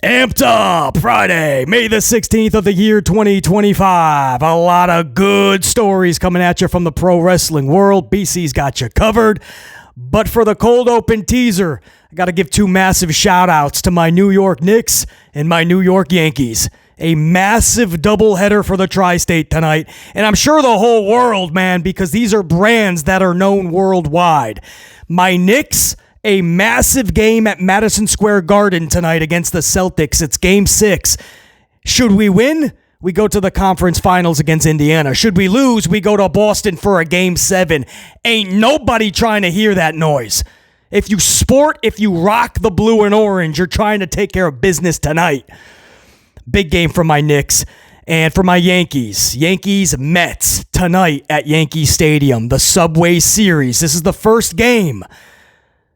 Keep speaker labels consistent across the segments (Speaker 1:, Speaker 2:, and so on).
Speaker 1: Amped up Friday, May the 16th of the year 2025. A lot of good stories coming at you from the pro wrestling world. BC's got you covered. But for the cold open teaser, I got to give two massive shout outs to my New York Knicks and my New York Yankees. A massive doubleheader for the tri-state tonight. And I'm sure the whole world, man, because these are brands that are known worldwide. My Knicks, a massive game at Madison Square Garden tonight against the Celtics. It's Game 6. Should we win? We go to the conference finals against Indiana. Should we lose? We go to Boston for a Game 7. Ain't nobody trying to hear that noise. If you rock the blue and orange, you're trying to take care of business tonight. Big game for my Knicks. And for my Yankees, Mets tonight at Yankee Stadium, the Subway Series. This is the first game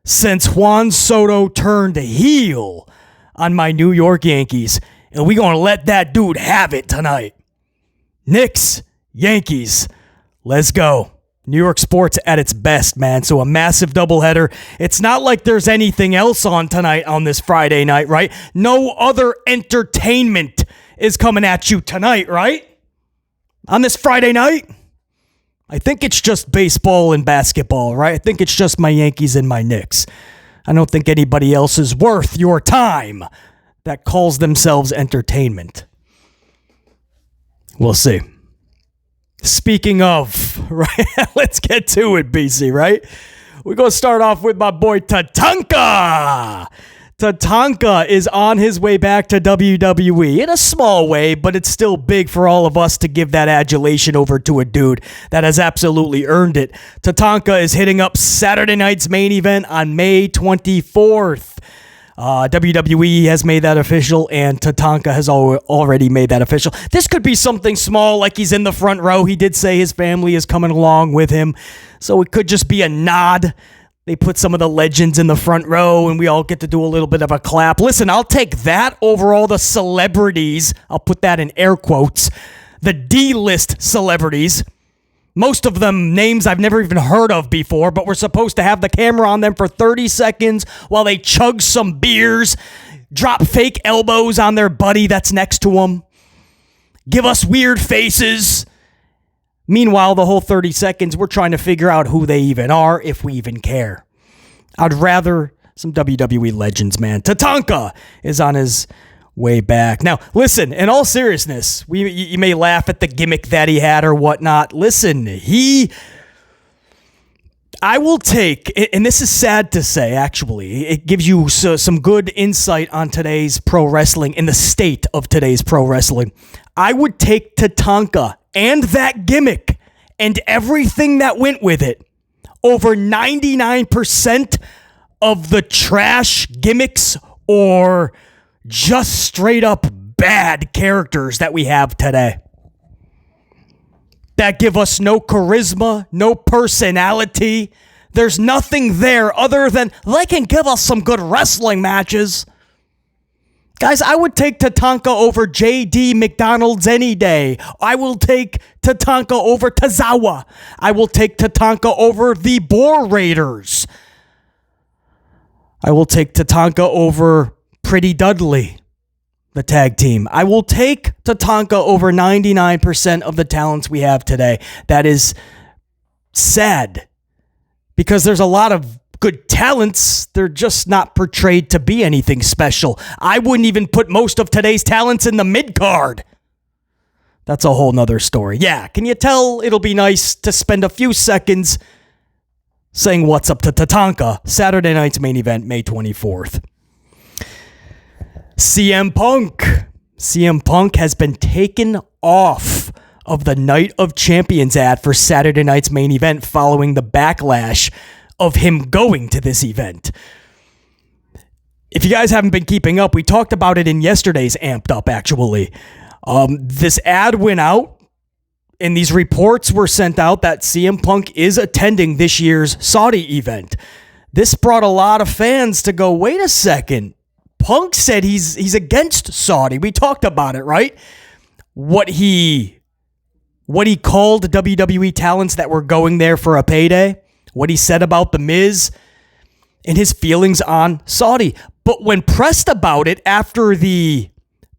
Speaker 1: since Juan Soto turned heel on my New York Yankees. And we're going to let that dude have it tonight. Knicks, Yankees, let's go. New York sports at its best, man. So a massive doubleheader. It's not like there's anything else on tonight on this Friday night, right? No other entertainment is coming at you tonight, right? On this Friday night? I think it's just baseball and basketball, right? I think it's just my Yankees and my Knicks. I don't think anybody else is worth your time that calls themselves entertainment. We'll see. Speaking of, right? Let's get to it, BC, right? We're going to start off with my boy Tatanka. Tatanka is on his way back to WWE in a small way, but it's still big for all of us to give that adulation over to a dude that has absolutely earned it. Tatanka is hitting up Saturday night's main event on May 24th. WWE has made that official, and Tatanka has already made that official. This could be something small, like he's in the front row. He did say his family is coming along with him, so it could just be a nod. They put some of the legends in the front row, and we all get to do a little bit of a clap. Listen, I'll take that over all the celebrities. I'll put that in air quotes. The D-list celebrities. Most of them names I've never even heard of before, but we're supposed to have the camera on them for 30 seconds while they chug some beers, drop fake elbows on their buddy that's next to them, give us weird faces. Meanwhile, the whole 30 seconds, we're trying to figure out who they even are, if we even care. I'd rather some WWE legends, man. Tatanka is on his way back. Now, listen, in all seriousness, you may laugh at the gimmick that he had or whatnot. Listen, I will take, and this is sad to say, actually, it gives you some good insight on today's pro wrestling, in the state of today's pro wrestling. I would take Tatanka and that gimmick and everything that went with it over 99% of the trash gimmicks or just straight up bad characters that we have today. That give us no charisma, no personality. There's nothing there other than they can give us some good wrestling matches. Guys, I would take Tatanka over J.D. McDonald's any day. I will take Tatanka over Tozawa. I will take Tatanka over the Boar Raiders. I will take Tatanka over Pretty Dudley, the tag team. I will take Tatanka over 99% of the talents we have today. That is sad because there's a lot of good talents. They're just not portrayed to be anything special. I wouldn't even put most of today's talents in the mid-card. That's a whole nother story. Yeah, can you tell it'll be nice to spend a few seconds saying what's up to Tatanka? Saturday night's main event, May 24th. CM Punk has been taken off of the Night of Champions ad for Saturday night's main event following the backlash of him going to this event. If you guys haven't been keeping up, we talked about it in yesterday's Amped Up, actually. This ad went out, and these reports were sent out that CM Punk is attending this year's Saudi event. This brought a lot of fans to go, wait a second. Punk said he's against Saudi. We talked about it, right? What he called WWE talents that were going there for a payday. What he said about The Miz and his feelings on Saudi. But when pressed about it after the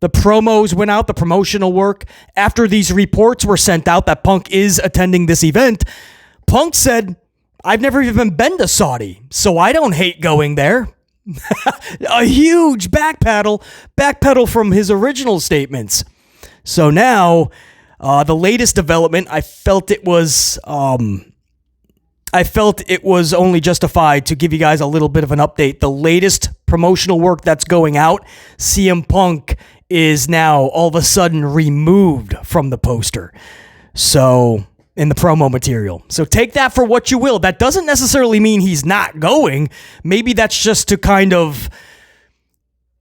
Speaker 1: promos went out, the promotional work, after these reports were sent out that Punk is attending this event, Punk said, "I've never even been to Saudi, so I don't hate going there." A huge backpedal from his original statements. So now, the latest development, I felt it was only justified to give you guys a little bit of an update. The latest promotional work that's going out, CM Punk is now all of a sudden removed from the poster. So, in the promo material. So take that for what you will. That doesn't necessarily mean he's not going. Maybe that's just to kind of,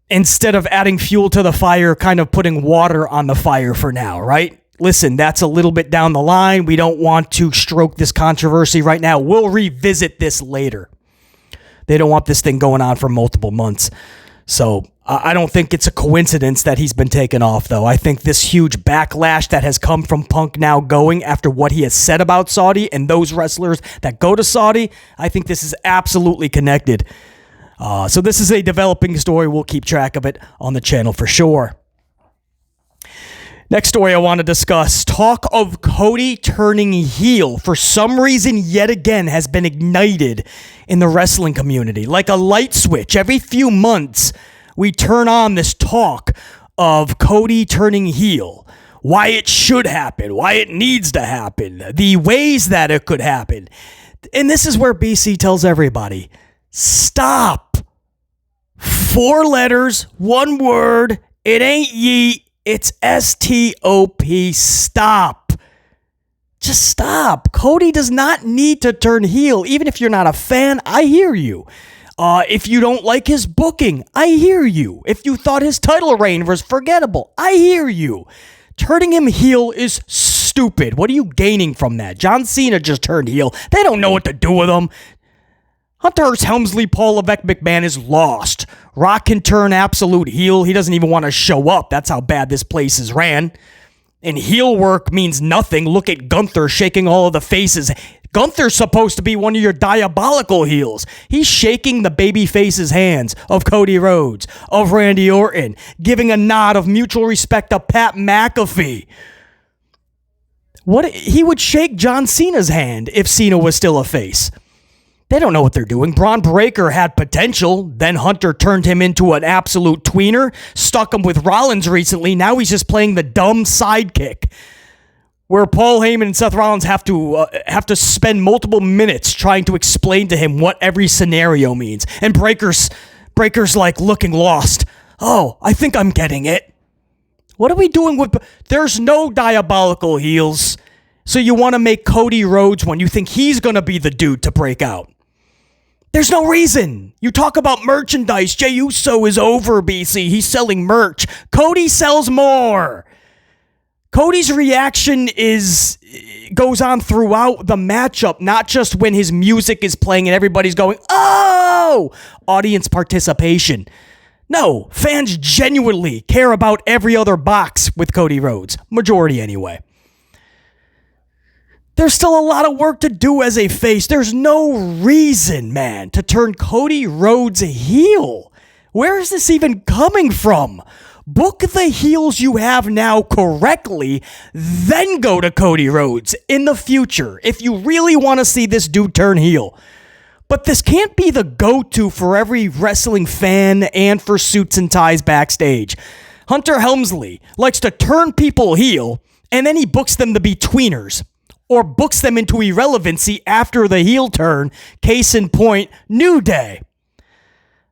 Speaker 1: instead of adding fuel to the fire, kind of putting water on the fire for now, right? Listen, that's a little bit down the line. We don't want to stroke this controversy right now. We'll revisit this later. They don't want this thing going on for multiple months. So I don't think it's a coincidence that he's been taken off, though. I think this huge backlash that has come from Punk now going after what he has said about Saudi and those wrestlers that go to Saudi, I think this is absolutely connected. So this is a developing story. We'll keep track of it on the channel for sure. Next story I want to discuss. Talk of Cody turning heel for some reason yet again has been ignited in the wrestling community. Like a light switch, every few months we turn on this talk of Cody turning heel. Why it should happen, why it needs to happen, the ways that it could happen. And this is where BC tells everybody, stop. 4 letters, 1 word, it ain't yeet. It's S-T-O-P. Stop. Just stop. Cody does not need to turn heel. Even if you're not a fan, I hear you. If you don't like his booking, I hear you. If you thought his title reign was forgettable, I hear you. Turning him heel is stupid. What are you gaining from that? John Cena just turned heel. They don't know what to do with him. Hunter Hearst Helmsley, Paul Levesque McMahon is lost. Rock can turn absolute heel. He doesn't even want to show up. That's how bad this place is ran. And heel work means nothing. Look at Gunther shaking all of the faces. Gunther's supposed to be one of your diabolical heels. He's shaking the baby faces' hands of Cody Rhodes, of Randy Orton, giving a nod of mutual respect to Pat McAfee. He would shake John Cena's hand if Cena was still a face. They don't know what they're doing. Braun Breaker had potential. Then Hunter turned him into an absolute tweener. Stuck him with Rollins recently. Now he's just playing the dumb sidekick. Where Paul Heyman and Seth Rollins have to spend multiple minutes trying to explain to him what every scenario means. And Breaker's like looking lost. Oh, I think I'm getting it. What are we doing with... There's no diabolical heels. So you want to make Cody Rhodes one. You think he's going to be the dude to break out. There's no reason. You talk about merchandise. Jey Uso is over, BC. He's selling merch. Cody sells more. Cody's reaction goes on throughout the matchup, not just when his music is playing and everybody's going, oh, audience participation. No, fans genuinely care about every other box with Cody Rhodes. Majority anyway. There's still a lot of work to do as a face. There's no reason, man, to turn Cody Rhodes heel. Where is this even coming from? Book the heels you have now correctly, then go to Cody Rhodes in the future if you really want to see this dude turn heel. But this can't be the go-to for every wrestling fan and for suits and ties backstage. Hunter Helmsley likes to turn people heel, and then he books them to be tweeners. Or books them into irrelevancy after the heel turn. Case in point, New Day.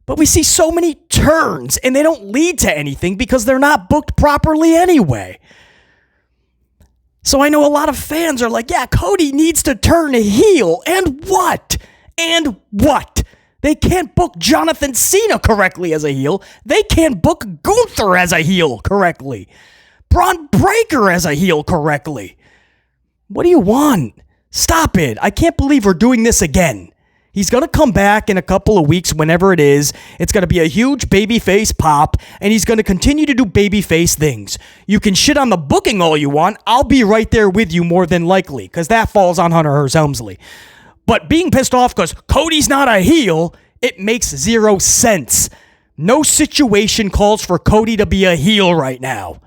Speaker 1: But we see so many turns, and they don't lead to anything because they're not booked properly anyway. So I know a lot of fans are like, yeah, Cody needs to turn heel. And what? And what? They can't book Jonathan Cena correctly as a heel. They can't book Gunther as a heel correctly. Braun Breaker as a heel correctly. What do you want? Stop it. I can't believe we're doing this again. He's going to come back in a couple of weeks, whenever it is. It's going to be a huge babyface pop, and he's going to continue to do babyface things. You can shit on the booking all you want. I'll be right there with you more than likely, because that falls on Hunter Hearst Helmsley. But being pissed off because Cody's not a heel, it makes zero sense. No situation calls for Cody to be a heel right now.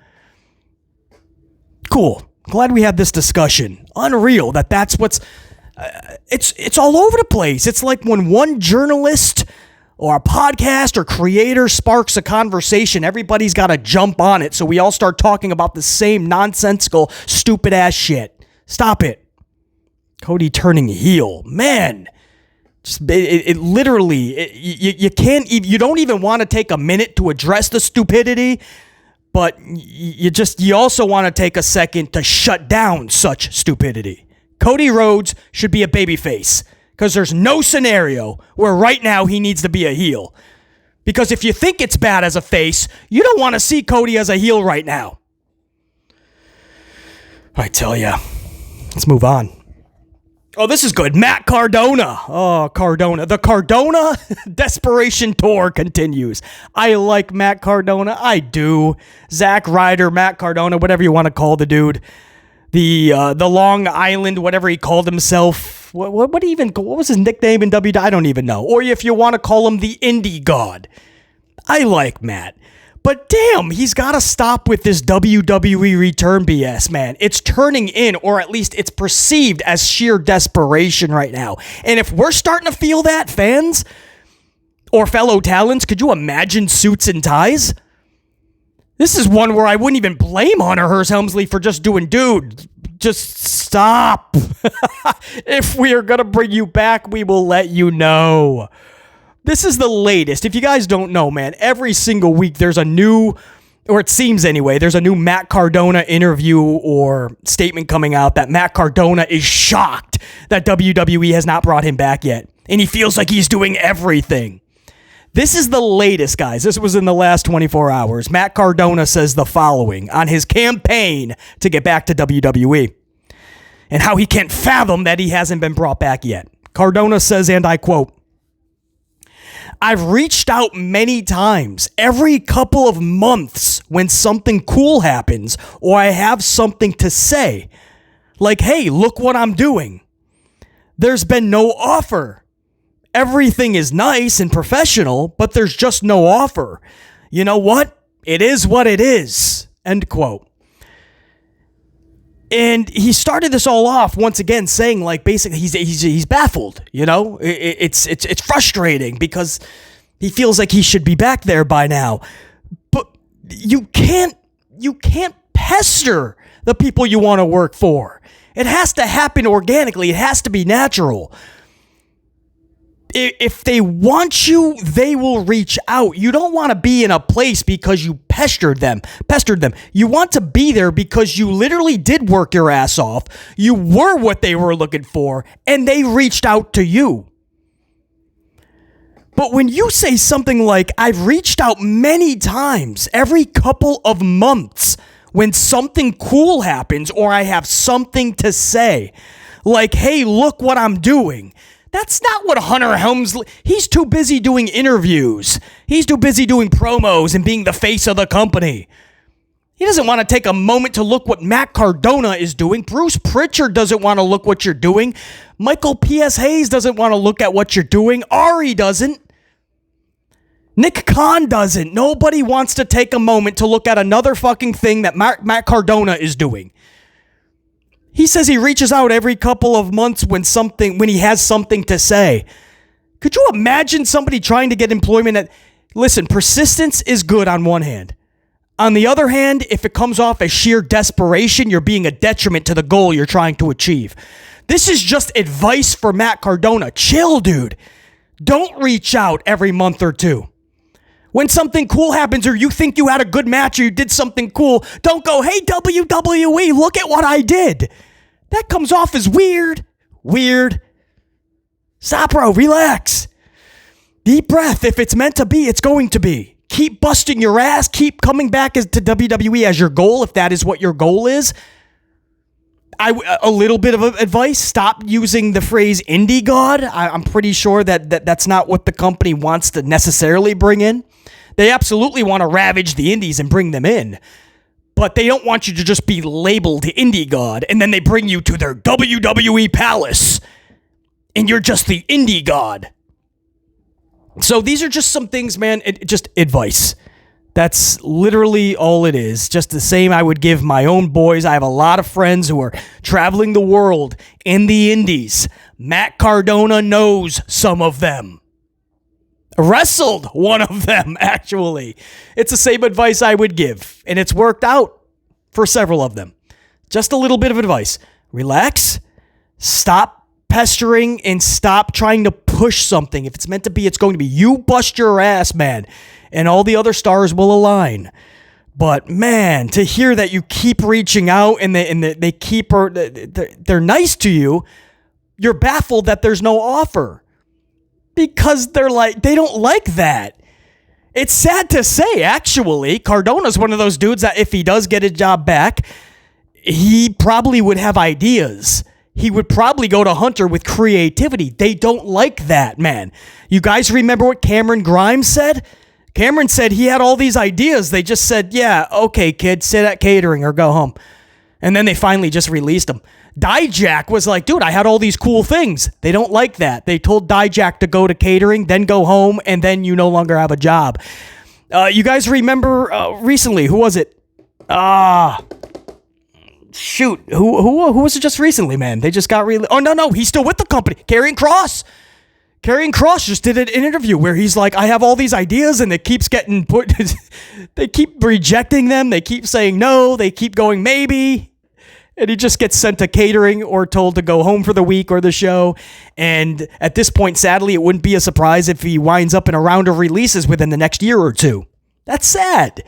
Speaker 1: Cool. Glad we had this discussion. Unreal that's what's... It's all over the place. It's like when one journalist or a podcast or creator sparks a conversation, everybody's got to jump on it, so we all start talking about the same nonsensical, stupid-ass shit. Stop it. Cody turning heel. Man, it literally, you can't, you don't even want to take a minute to address the stupidity, but you also want to take a second to shut down such stupidity. Cody Rhodes should be a babyface, because there's no scenario where right now he needs to be a heel. Because if you think it's bad as a face, you don't want to see Cody as a heel right now. I tell ya. Let's move on. Oh, this is good. Matt Cardona. Oh, Cardona. The Cardona Desperation Tour continues. I like Matt Cardona. I do. Zack Ryder, Matt Cardona, whatever you want to call the dude. The Long Island, whatever he called himself. What was his nickname in WWE? I don't even know. Or if you want to call him the Indie God. I like Matt. But damn, he's got to stop with this WWE return BS, man. It's turning in, or at least it's perceived as sheer desperation right now. And if we're starting to feel that, fans or fellow talents, could you imagine suits and ties? This is one where I wouldn't even blame Hunter Hearst Helmsley for just doing, dude, just stop. If we are going to bring you back, we will let you know. This is the latest. If you guys don't know, man, every single week there's a new, or it seems anyway, there's a new Matt Cardona interview or statement coming out that Matt Cardona is shocked that WWE has not brought him back yet. And he feels like he's doing everything. This is the latest, guys. This was in the last 24 hours. Matt Cardona says the following on his campaign to get back to WWE and how he can't fathom that he hasn't been brought back yet. Cardona says, and I quote, "I've reached out many times, every couple of months when something cool happens or I have something to say. Like, hey, look what I'm doing. There's been no offer. Everything is nice and professional, but there's just no offer. You know what? It is what it is." End quote. And he started this all off once again saying, like, basically he's baffled. You know, it's frustrating because he feels like he should be back there by now. But you can't pester the people you want to work for. It has to happen organically. It has to be natural. If they want you, they will reach out. You don't want to be in a place because you pestered them. You want to be there because you literally did work your ass off. You were what they were looking for, and they reached out to you. But when you say something like, I've reached out many times, every couple of months, when something cool happens or I have something to say, like, hey, look what I'm doing. That's not what Hunter Helmsley... He's too busy doing interviews. He's too busy doing promos and being the face of the company. He doesn't want to take a moment to look what Matt Cardona is doing. Bruce Pritchard doesn't want to look what you're doing. Michael P.S. Hayes doesn't want to look at what you're doing. Ari doesn't. Nick Khan doesn't. Nobody wants to take a moment to look at another fucking thing that Matt Cardona is doing. He says he reaches out every couple of months when he has something to say. Could you imagine somebody trying to get employment listen, persistence is good on one hand. On the other hand, if it comes off as sheer desperation, you're being a detriment to the goal you're trying to achieve. This is just advice for Matt Cardona. Chill, dude. Don't reach out every month or two. When something cool happens or you think you had a good match or you did something cool, don't go, hey, WWE, look at what I did. That comes off as weird. Stop, bro. Relax. Deep breath. If it's meant to be, it's going to be. Keep busting your ass. Keep coming back to WWE as your goal, if that is what your goal is. A little bit of advice, stop using the phrase indie god. I'm pretty sure that's not what the company wants to necessarily bring in. They absolutely want to ravage the indies and bring them in. But they don't want you to just be labeled indie god and then they bring you to their WWE palace and you're just the indie god. So these are just some things, man, just advice. That's literally all it is. Just the same I would give my own boys. I have a lot of friends who are traveling the world in the indies. Matt Cardona knows some of them. Wrestled one of them, actually. It's the same advice I would give, and it's worked out for several of them. Just a little bit of advice. Relax. Stop pestering and stop trying to push something. If it's meant to be, it's going to be. You bust your ass, man, and all the other stars will align. But man, to hear that you keep reaching out and they keep they're nice to you, you're baffled that there's no offer because they don't like that. It's sad to say, actually. Cardona's one of those dudes that if he does get his job back, he probably would have ideas. He would probably go to Hunter with creativity. They don't like that, man. You guys remember what Cameron Grimes said? Cameron said he had all these ideas. They just said, yeah, okay, kid, sit at catering or go home. And then they finally just released them. Dijak was like, dude, I had all these cool things. They don't like that. They told Dijak to go to catering, then go home, and then you no longer have a job. You guys remember recently, who was it? Shoot, who was it just recently, man? They just got oh, no, he's still with the company. Karrion Kross. Karrion Kross just did an interview where he's like, I have all these ideas and it keeps getting put, they keep rejecting them. They keep saying no. They keep going maybe. And he just gets sent to catering or told to go home for the week or the show. And at this point, sadly, it wouldn't be a surprise if he winds up in a round of releases within the next year or two. That's sad.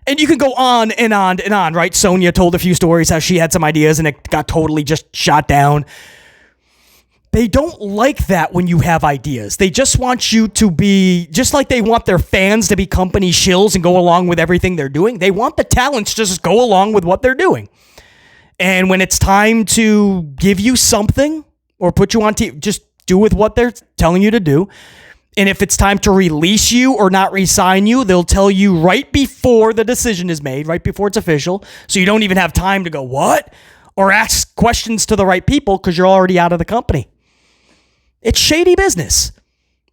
Speaker 1: And you can go on and on and on, right? Sonya told a few stories how she had some ideas and it got totally just shot down. They don't like that when you have ideas. They just want you to be, just like they want their fans to be company shills and go along with everything they're doing. They want the talents to just go along with what they're doing. And when it's time to give you something or put you on TV, just do with what they're telling you to do. And if it's time to release you or not re-sign you, they'll tell you right before the decision is made, right before it's official. So you don't even have time to go, what? Or ask questions to the right people because you're already out of the company. It's shady business.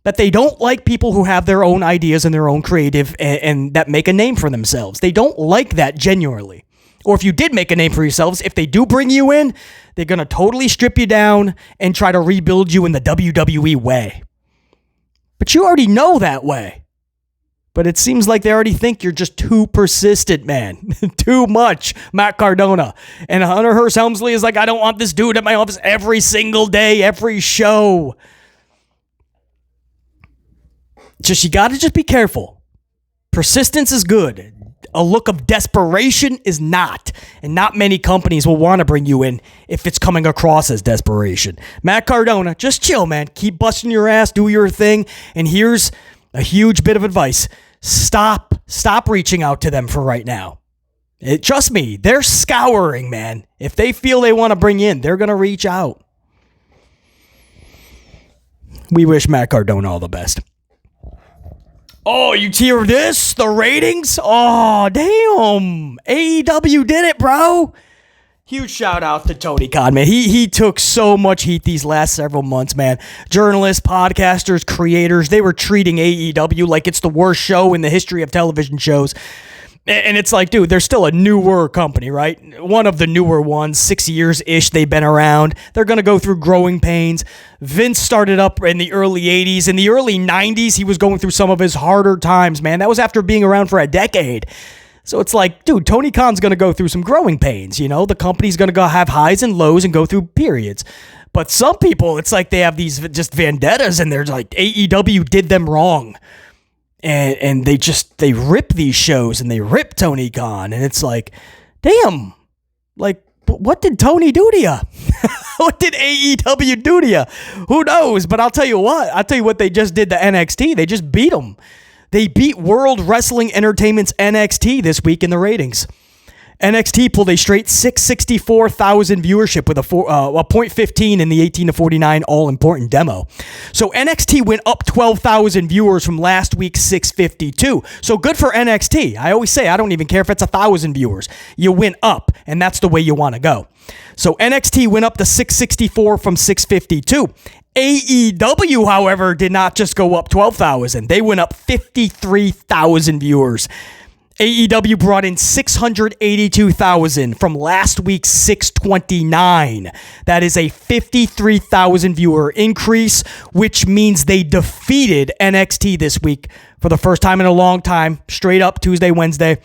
Speaker 1: But they don't like people who have their own ideas and their own creative and that make a name for themselves. They don't like that genuinely. Or if you did make a name for yourselves, if they do bring you in, they're going to totally strip you down and try to rebuild you in the WWE way. But you already know that way. But it seems like they already think you're just too persistent, man. Too much, Matt Cardona. And Hunter Hearst Helmsley is like, I don't want this dude at my office every single day, every show. You got to just be careful. Persistence is good. A look of desperation is not. And not many companies will want to bring you in if it's coming across as desperation. Matt Cardona, just chill, man. Keep busting your ass, do your thing. And here's a huge bit of advice. Stop reaching out to them for right now. Trust me, they're scouring, man. If they feel they want to bring you in, they're going to reach out. We wish Matt Cardona all the best. Oh, you hear this? The ratings? Oh, damn. AEW did it, bro. Huge shout out to Tony Khan, man. He took so much heat these last several months, man. Journalists, podcasters, creators, they were treating AEW like it's the worst show in the history of television shows. And it's like, dude, they're still a newer company, right? One of the newer ones, 6 years-ish they've been around. They're going to go through growing pains. Vince started up in the early 80s. In the early 90s, he was going through some of his harder times, man. That was after being around for a decade. So it's like, dude, Tony Khan's going to go through some growing pains, you know? The company's going to go have highs and lows and go through periods. But some people, it's like they have these just vendettas and they're like, AEW did them wrong. And they rip these shows and they rip Tony Khan. And it's like, damn, like, what did Tony do to you? What did AEW do to you? Who knows? But I'll tell you what they just did to NXT. They just beat them. They beat World Wrestling Entertainment's NXT this week in the ratings. NXT pulled a straight 664,000 viewership with a .15 in the 18 to 49 all-important demo. So NXT went up 12,000 viewers from last week's 652. So good for NXT. I always say I don't even care if it's 1,000 viewers. You went up, and that's the way you want to go. So NXT went up to 664 from 652. AEW, however, did not just go up 12,000. They went up 53,000 viewers. AEW brought in 682,000 from last week's 629. That is a 53,000 viewer increase, which means they defeated NXT this week for the first time in a long time, straight up Tuesday, Wednesday.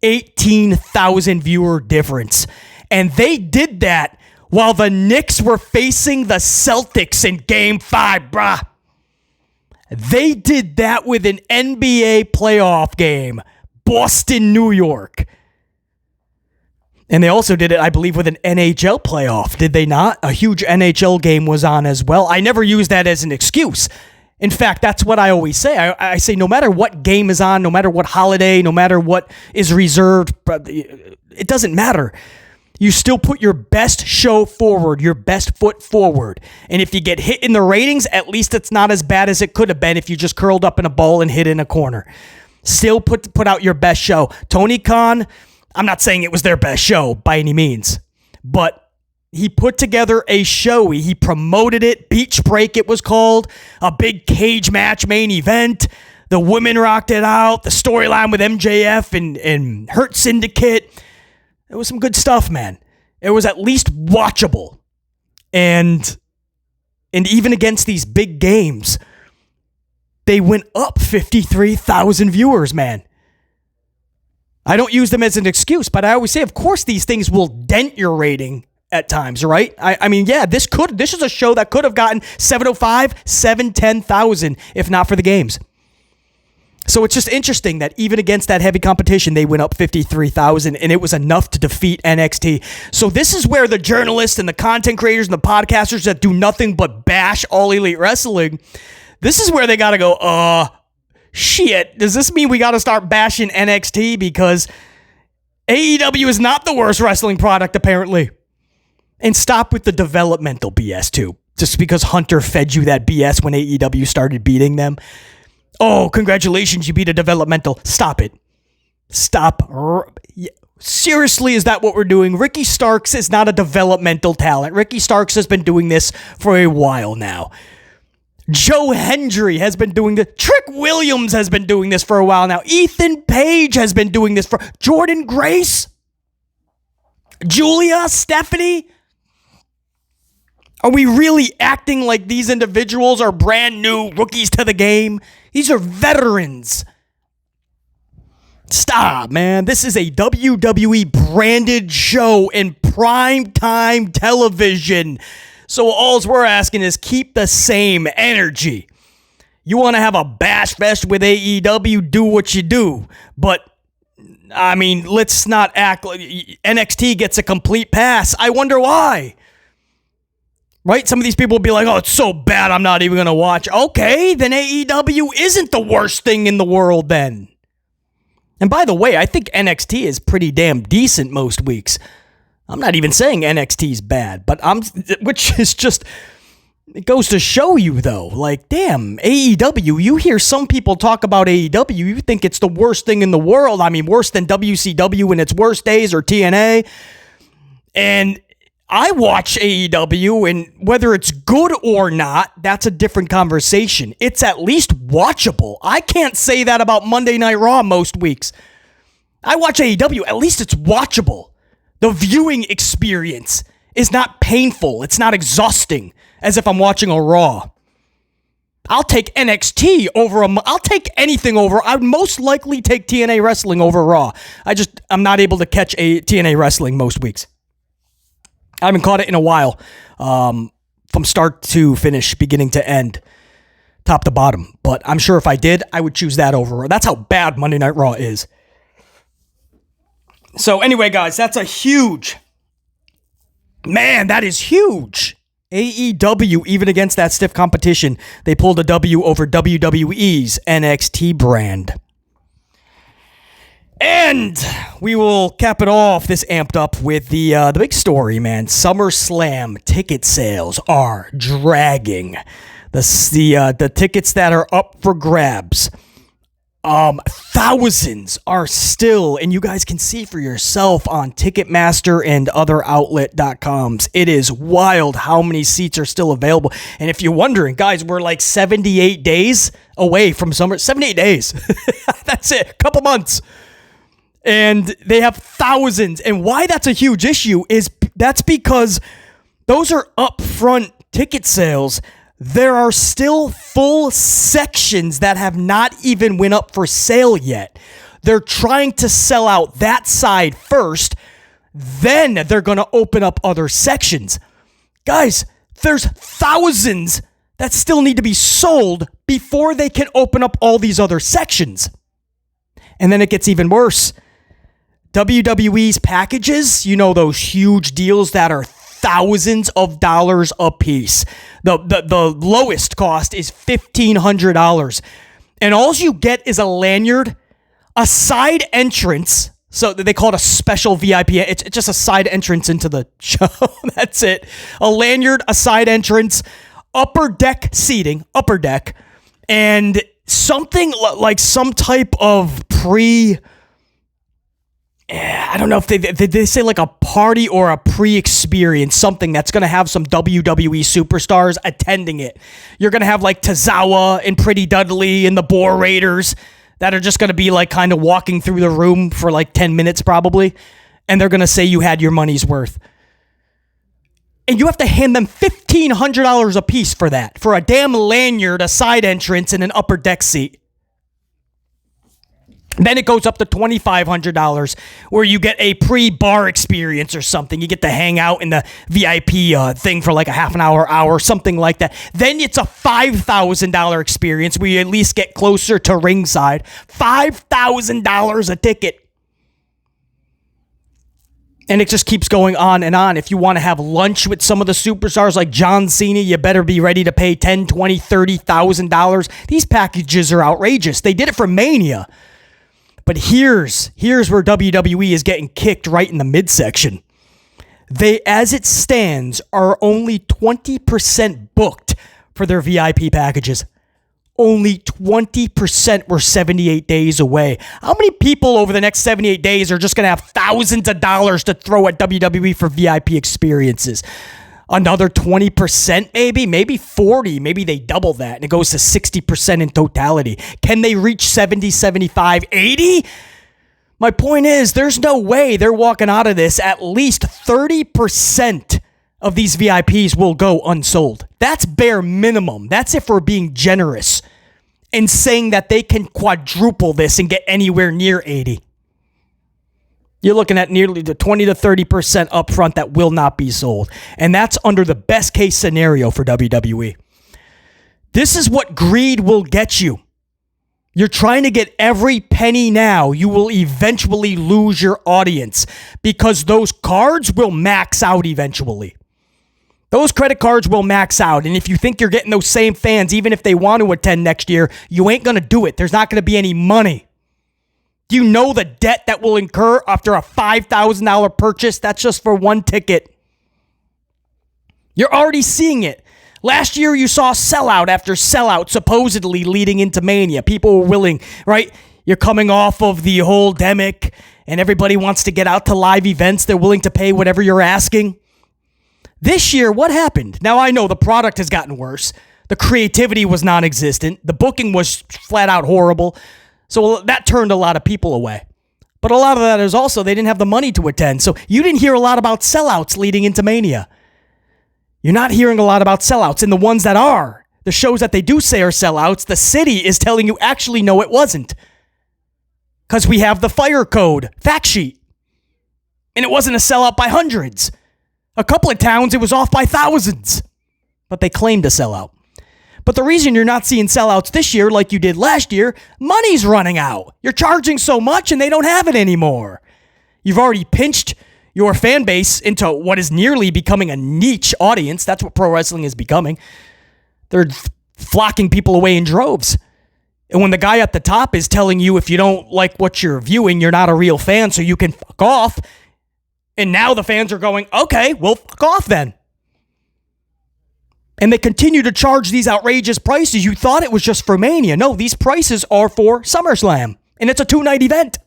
Speaker 1: 18,000 viewer difference. And they did that while the Knicks were facing the Celtics in Game 5, bruh. They did that with an NBA playoff game. Boston, New York. And they also did it, I believe, with an NHL playoff, did they not? A huge NHL game was on as well. I never use that as an excuse. In fact, that's what I always say. I say no matter what game is on, no matter what holiday, no matter what is reserved, it doesn't matter. You still put your best show forward, your best foot forward. And if you get hit in the ratings, at least it's not as bad as it could have been if you just curled up in a ball and hid in a corner. Still put out your best show. Tony Khan, I'm not saying it was their best show by any means, but he put together a show. He promoted it. Beach Break, it was called. A big cage match main event. The women rocked it out. The storyline with MJF and Hurt Syndicate. It was some good stuff, man. It was at least watchable. And even against these big games, they went up 53,000 viewers, man. I don't use them as an excuse, but I always say, of course, these things will dent your rating at times, right? I mean, yeah, this is a show that could have gotten 705, 710,000 if not for the games. So it's just interesting that even against that heavy competition, they went up 53,000, and it was enough to defeat NXT. So this is where the journalists and the content creators and the podcasters that do nothing but bash All Elite Wrestling, this is where they got to go, shit, does this mean we got to start bashing NXT? Because AEW is not the worst wrestling product, apparently. And stop with the developmental BS, too. Just because Hunter fed you that BS when AEW started beating them. Oh, congratulations, you beat a developmental. Stop it. Stop. Seriously, is that what we're doing? Ricky Starks is not a developmental talent. Ricky Starks has been doing this for a while now. Joe Hendry has been doing this. Trick Williams has been doing this for a while now. Ethan Page has been doing this for... Jordan Grace? Julia? Stephanie? Are we really acting like these individuals are brand new rookies to the game? These are veterans. Stop, man. This is a WWE branded show in primetime television. So all we're asking is keep the same energy. You want to have a bash fest with AEW, do what you do. But, I mean, let's not act like NXT gets a complete pass. I wonder why. Right? Some of these people will be like, oh, it's so bad, I'm not even going to watch. Okay, then AEW isn't the worst thing in the world then. And by the way, I think NXT is pretty damn decent most weeks. I'm not even saying NXT's bad, but which is just, it goes to show you though, like, damn, AEW, you hear some people talk about AEW, you think it's the worst thing in the world. I mean, worse than WCW in its worst days or TNA. And I watch AEW, and whether it's good or not, that's a different conversation. It's at least watchable. I can't say that about Monday Night Raw most weeks. I watch AEW, at least it's watchable. The viewing experience is not painful. It's not exhausting as if I'm watching a Raw. I'll take NXT over I'll take anything over. I'd most likely take TNA Wrestling over Raw. I'm not able to catch a TNA Wrestling most weeks. I haven't caught it in a while. From start to finish, beginning to end, top to bottom. But I'm sure if I did, I would choose that over. That's how bad Monday Night Raw is. So anyway, guys, that's a huge... Man, that is huge. AEW, even against that stiff competition, they pulled a W over WWE's NXT brand. And we will cap it off, this amped up, with the big story, man. SummerSlam ticket sales are dragging. The tickets that are up for grabs Thousands are still, and you guys can see for yourself on Ticketmaster and other outlet.coms. It is wild how many seats are still available. And if you're wondering, guys, we're like 78 days away from summer. 78 days. That's it. A couple months. And they have thousands. And why that's a huge issue is that's because those are upfront ticket sales. There are still full sections that have not even went up for sale yet. They're trying to sell out that side first, then they're going to open up other sections. Guys, there's thousands that still need to be sold before they can open up all these other sections. And then it gets even worse. WWE's packages, you know, those huge deals that are thousands of dollars a piece. The lowest cost is $1,500. And all you get is a lanyard, a side entrance. So they call it a special VIP. It's just a side entrance into the show. That's it. A lanyard, a side entrance, upper deck seating, upper deck, and something like some type of I don't know if they say like a party or a pre-experience, something that's going to have some WWE superstars attending it. You're going to have like Tozawa and Pretty Dudley and the Boar Raiders that are just going to be like kind of walking through the room for like 10 minutes probably. And they're going to say you had your money's worth. And you have to hand them $1,500 a piece for that, for a damn lanyard, a side entrance, and an upper deck seat. Then it goes up to $2,500 where you get a pre-bar experience or something. You get to hang out in the VIP thing for like a half an hour, something like that. Then it's a $5,000 experience where you at least get closer to ringside. $5,000 a ticket. And it just keeps going on and on. If you want to have lunch with some of the superstars like John Cena, you better be ready to pay $10,000, $20,000, $30,000. These packages are outrageous. They did it for Mania. But here's where WWE is getting kicked right in the midsection. They, as it stands, are only 20% booked for their VIP packages. Only 20%. We're 78 days away. How many people over the next 78 days are just going to have thousands of dollars to throw at WWE for VIP experiences? Another 20% maybe 40, maybe they double that and it goes to 60% in totality. Can they reach 70, 75, 80? My point is there's no way they're walking out of this. At least 30% of these VIPs will go unsold. That's bare minimum. That's if we're being generous and saying that they can quadruple this and get anywhere near 80. You're looking at nearly the 20 to 30% upfront that will not be sold. And that's under the best case scenario for WWE. This is what greed will get you. You're trying to get every penny now. You will eventually lose your audience because those cards will max out eventually. Those credit cards will max out. And if you think you're getting those same fans, even if they want to attend next year, you ain't going to do it. There's not going to be any money. Do you know the debt that will incur after a $5,000 purchase? That's just for one ticket. You're already seeing it. Last year, you saw sellout after sellout, supposedly leading into Mania. People were willing, right? You're coming off of the whole demic, and everybody wants to get out to live events. They're willing to pay whatever you're asking. This year, what happened? Now, I know the product has gotten worse. The creativity was non-existent. The booking was flat out horrible. So that turned a lot of people away. But a lot of that is also they didn't have the money to attend. So you didn't hear a lot about sellouts leading into Mania. You're not hearing a lot about sellouts. And the ones that are, the shows that they do say are sellouts, the city is telling you actually no, it wasn't. Because we have the fire code fact sheet. And it wasn't a sellout by hundreds. A couple of towns, it was off by thousands. But they claimed a sellout. But the reason you're not seeing sellouts this year like you did last year, money's running out. You're charging so much and they don't have it anymore. You've already pinched your fan base into what is nearly becoming a niche audience. That's what pro wrestling is becoming. They're flocking people away in droves. And when the guy at the top is telling you if you don't like what you're viewing, you're not a real fan, so you can fuck off. And now the fans are going, okay, well, fuck off then. And they continue to charge these outrageous prices. You thought it was just for Mania. No, these prices are for SummerSlam. And it's a 2-night event.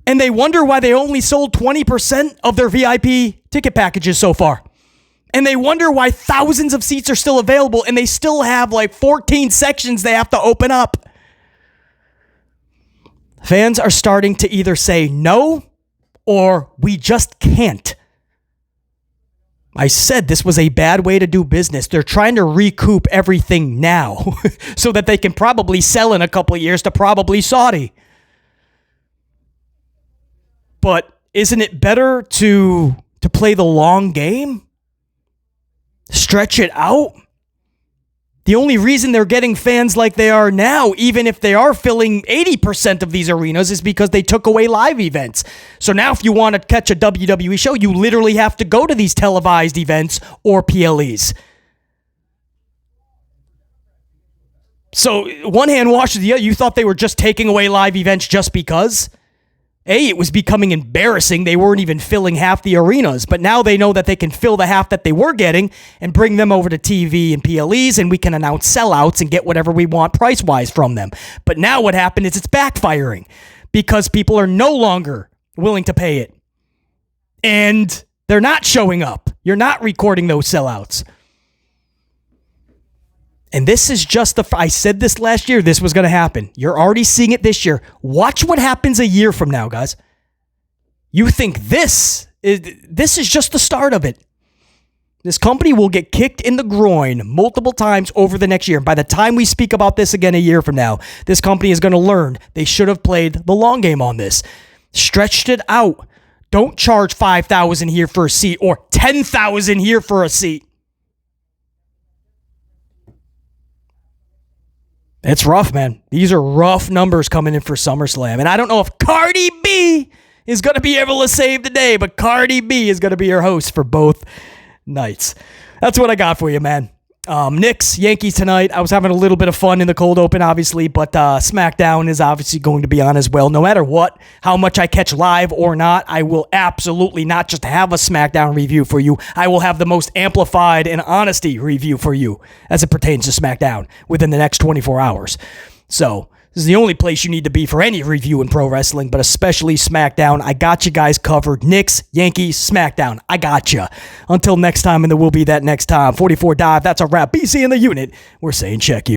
Speaker 1: And they wonder why they only sold 20% of their VIP ticket packages so far. And they wonder why thousands of seats are still available and they still have like 14 sections they have to open up. Fans are starting to either say no or we just can't. I said this was a bad way to do business. They're trying to recoup everything now so that they can probably sell in a couple of years to probably Saudi. But isn't it better to play the long game? Stretch it out? The only reason they're getting fans like they are now, even if they are filling 80% of these arenas, is because they took away live events. So now if you want to catch a WWE show, you literally have to go to these televised events or PLEs. So one hand washes the other. You thought they were just taking away live events just because? It was becoming embarrassing. They weren't even filling half the arenas, but now they know that they can fill the half that they were getting and bring them over to TV and PLEs, and we can announce sellouts and get whatever we want price-wise from them. But now what happened is it's backfiring because people are no longer willing to pay it. And they're not showing up. You're not recording those sellouts. And this is just I said this last year, this was going to happen. You're already seeing it this year. Watch what happens a year from now, guys. You think this is just the start of it. This company will get kicked in the groin multiple times over the next year. By the time we speak about this again a year from now, this company is going to learn they should have played the long game on this. Stretched it out. Don't charge $5,000 here for a seat or $10,000 here for a seat. It's rough, man. These are rough numbers coming in for SummerSlam. And I don't know if Cardi B is going to be able to save the day, but Cardi B is going to be your host for both nights. That's what I got for you, man. Knicks, Yankees tonight. I was having a little bit of fun in the cold open, obviously, but SmackDown is obviously going to be on as well. No matter what, how much I catch live or not, I will absolutely not just have a SmackDown review for you. I will have the most amplified and honesty review for you as it pertains to SmackDown within the next 24 hours. So this is the only place you need to be for any review in pro wrestling, but especially SmackDown. I got you guys covered. Knicks, Yankees, SmackDown. I got you. Until next time, and there will be that next time. 44 Dive, that's a wrap. BC in the unit. We're saying check you.